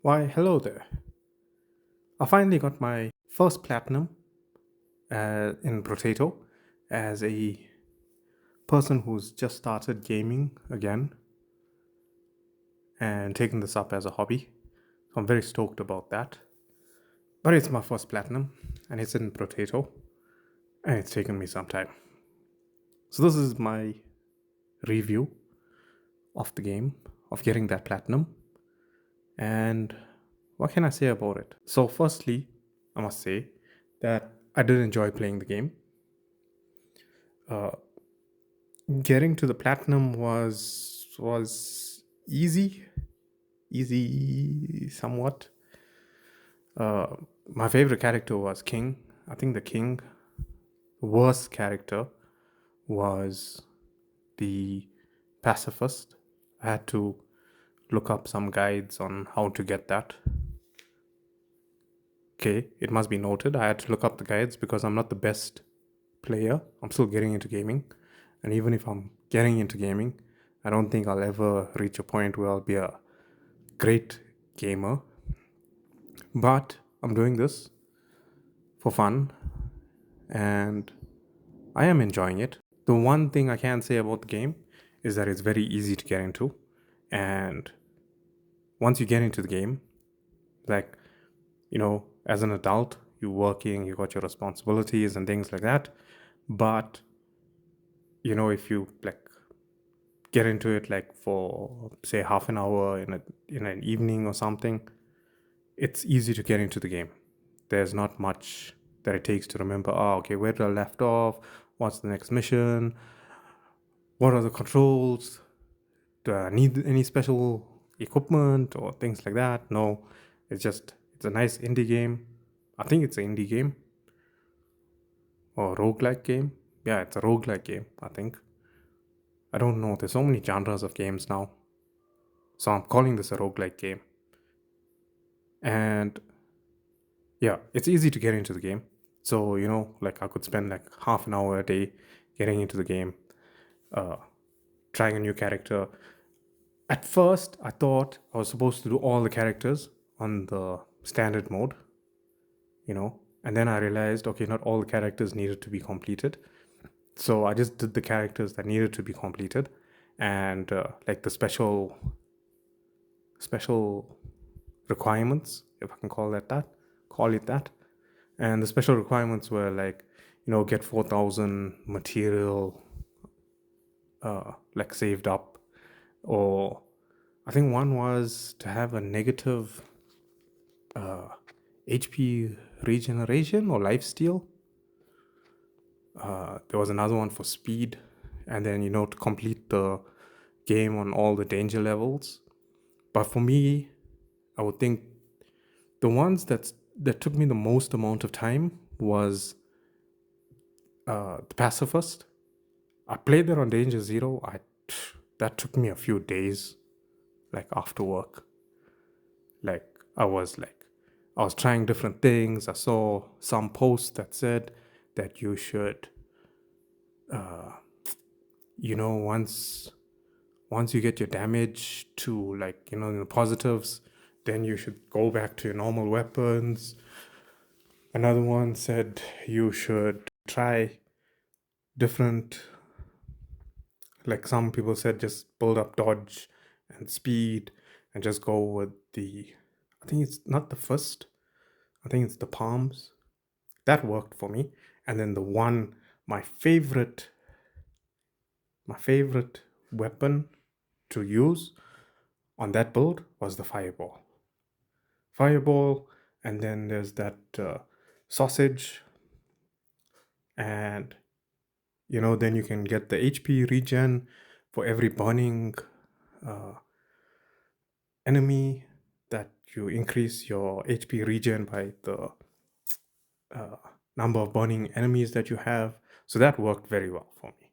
Why, hello there. I finally got my first platinum in Brotato as a person who's just started gaming again and taken this up as a hobby. So I'm very stoked about that. But it's my first platinum and it's in Brotato and it's taken me some time. So this is my review of the game, of getting that platinum. And what can I say about it? So, firstly, I must say that I did enjoy playing the game. Getting to the platinum was easy somewhat. uh, my favorite character was King. I think the King worst character was the pacifist. I had to look up some guides on how to get that. Okay, it must be noted I had to look up the guides because I'm not the best player. I'm still getting into gaming, and even if I'm getting into gaming, I don't think I'll ever reach a point where I'll be a great gamer. But I'm doing this for fun and I am enjoying it. The one thing I can say about the game is that it's very easy to get into. And once you get into the game, like, as an adult, you're working, you got your responsibilities and things like that. But, if you like get into it like for say half an hour in an evening or something, it's easy to get into the game. There's not much that it takes to remember, oh, okay, where did I left off? What's the next mission? What are the controls? Do I need any special equipment or things like that? No, it's a nice indie game. I think it's an indie game or roguelike game. Yeah, it's a roguelike game, I think. I don't know. There's so many genres of games now. So I'm calling this a roguelike game. And yeah, it's easy to get into the game. So, like I could spend like half an hour a day getting into the game, uh, trying a new character. At first, I thought I was supposed to do all the characters on the standard mode, and then I realized, okay, not all the characters needed to be completed. So I just did the characters that needed to be completed, and like the special requirements, if I can call it that. And the special requirements were like, get 4,000 material like saved up, or I think one was to have a negative HP regeneration or lifesteal. There was another one for speed, and then to complete the game on all the danger levels. But for me, I would think the ones that took me the most amount of time was the pacifist. I played that on Danger Zero. That took me a few days, like after work. Like I was trying different things. I saw some posts that said that you should, once you get your damage to like the positives, then you should go back to your normal weapons. Another one said you should try different, like some people said just build up dodge and speed and just go with the, I think it's not the first, I think it's the palms. That worked for me. And then the one, my favorite my favorite weapon to use on that build was the fireball. And then there's that sausage, and then you can get the HP regen for every burning uh, enemy, that you increase your HP regen by the number of burning enemies that you have. So that worked very well for me.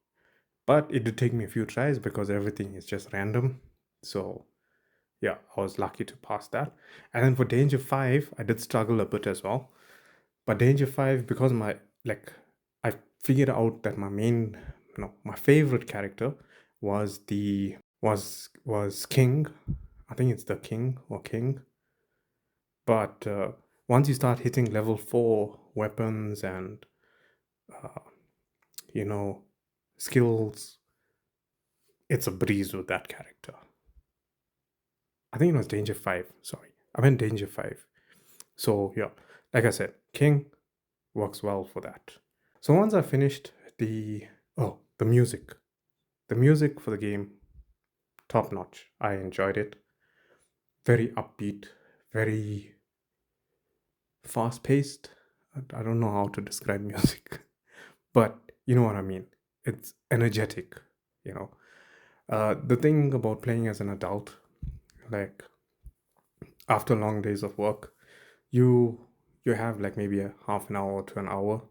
But it did take me a few tries because everything is just random. So yeah, I was lucky to pass that. And then for Danger 5, I did struggle a bit as well. But Danger 5, because I figured out that my favorite character was the was King. I think it's the King or King. But once you start hitting level 4 weapons and, uh, you know, skills, it's a breeze with that character. I think it was Danger 5. Sorry. I meant Danger 5. So, yeah, like I said, King works well for that. So, once I finished the music. The music for the game, top notch. I enjoyed it. Very upbeat, very fast paced. I don't know how to describe music, but you know what I mean. It's energetic, you know. The thing about playing as an adult, like after long days of work, you you have like maybe a half an hour to an hour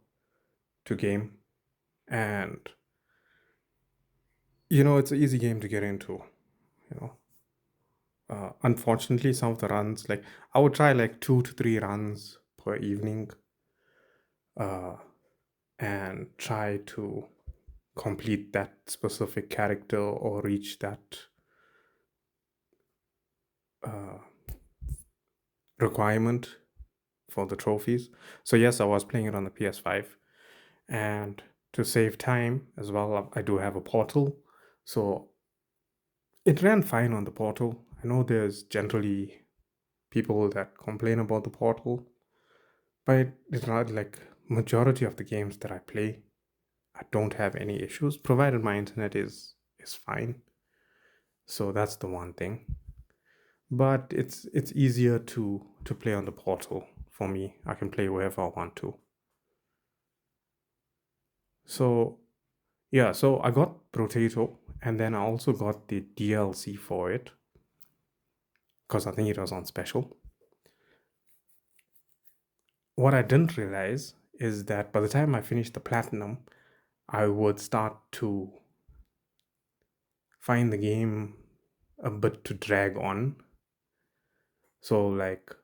to game, and it's an easy game to get into. You know, unfortunately, some of the runs, like I would try like 2 to 3 runs per evening, uh, and try to complete that specific character or reach that uh, requirement for the trophies. So yes, I was playing it on the PS5, and to save time as well, I do have a portal. So it ran fine on the portal. I know there's generally people that complain about the portal, but it's not like majority of the games that I play. I don't have any issues provided my internet is fine. So that's the one thing. But it's easier to play on the portal for me. I can play wherever I want to. So yeah, so I got Brotato, and then I also got the DLC for it because I think it was on special. What I didn't realize is that by the time I finished the platinum, I would start to find the game a bit to drag on. So like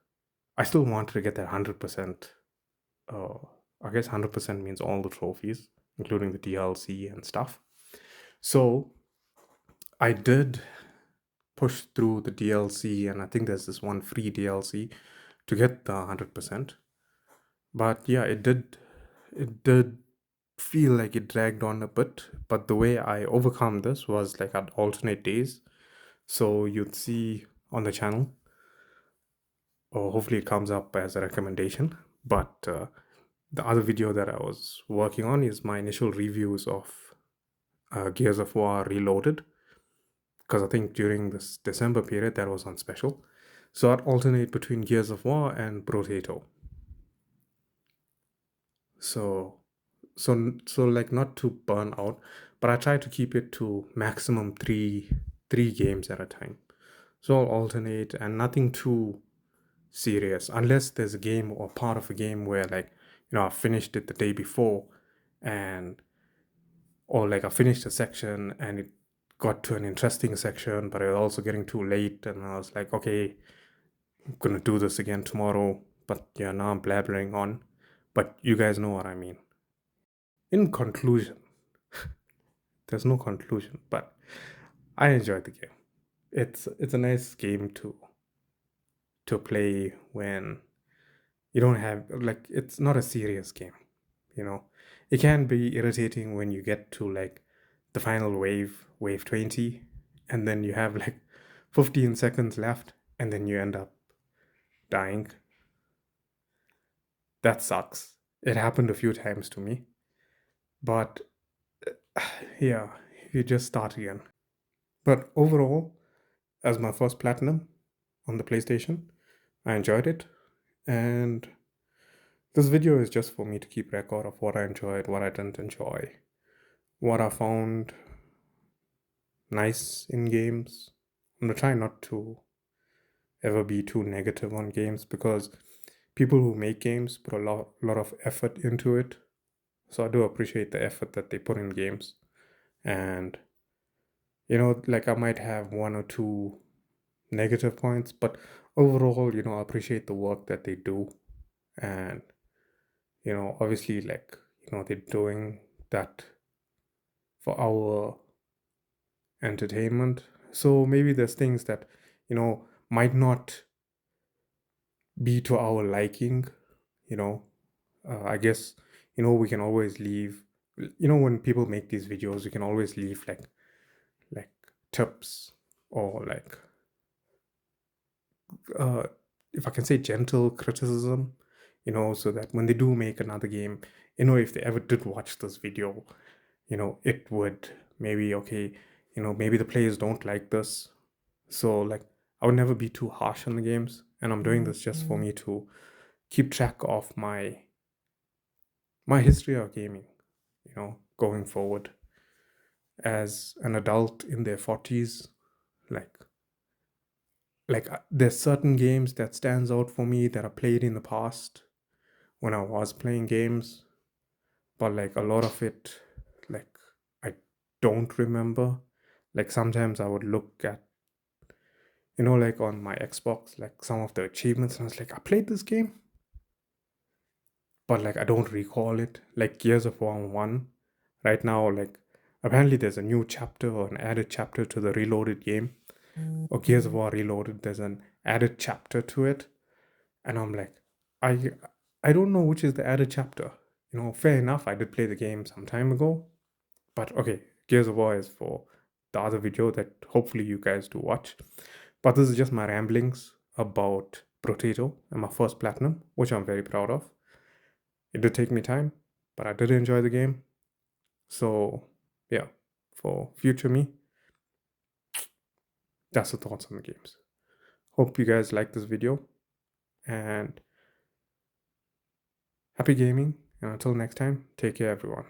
I still wanted to get that 100%. Uh, I guess 100% means all the trophies, including the DLC and stuff. So I did push through the DLC, and I think there's this one free DLC to get the 100%. But yeah, it did feel like it dragged on a bit. But the way I overcome this was like I'd alternate days. So you'd see on the channel, or hopefully it comes up as a recommendation. But the other video that I was working on is my initial reviews of Gears of War Reloaded, because I think during this December period that was on special. So I'd alternate between Gears of War and Brotato. So so like not to burn out, but I try to keep it to maximum three games at a time. So I'll alternate and nothing too serious unless there's a game or part of a game where like I finished it the day before, and or like I finished a section and it got to an interesting section, but it was also getting too late, and I was like, okay, I'm gonna do this again tomorrow. But yeah, now I'm blabbering on. But you guys know what I mean. In conclusion, there's no conclusion, but I enjoyed the game. It's a nice game to play when you don't have like it's not a serious game, you know. It can be irritating when you get to like the final wave 20, and then you have like 15 seconds left, and then you end up dying. That sucks. It happened a few times to me, but yeah, you just start again. But overall, as my first platinum on the PlayStation, I enjoyed it, and this video is just for me to keep record of what I enjoyed, what I didn't enjoy, what I found nice in games. I'm gonna try not to ever be too negative on games, because people who make games put a lot of effort into it. So I do appreciate the effort that they put in games. And like I might have one or two negative points, but overall, I appreciate the work that they do. And obviously, like they're doing that for our entertainment. So maybe there's things that might not be to our liking, you know. I guess, we can always leave, when people make these videos, we can always leave like tips, or like, uh, if I can say, gentle criticism, so that when they do make another game, if they ever did watch this video, it would maybe, okay, maybe the players don't like this. So, like, I would never be too harsh on the games, and I'm doing this just for me to keep track of my history of gaming, going forward as an adult in their 40s. Like, there's certain games that stands out for me that I played in the past when I was playing games, but like a lot of it, like, I don't remember. Like, sometimes I would look at, like on my Xbox, like some of the achievements, and I was like, I played this game, but like I don't recall it. Like Gears of War 1, right now, like, apparently there's a new chapter or an added chapter to the Reloaded game, or Gears of War Reloaded. There's an added chapter to it, and I'm like, I I don't know which is the added chapter. Fair enough, I did play the game some time ago, but okay, Gears of War is for the other video that hopefully you guys do watch. But this is just my ramblings about Brotato and my first platinum, which I'm very proud of. It did take me time, but I did enjoy the game. So, yeah, for future me, that's the thoughts on the games. Hope you guys like this video, and happy gaming. And until next time, take care, everyone.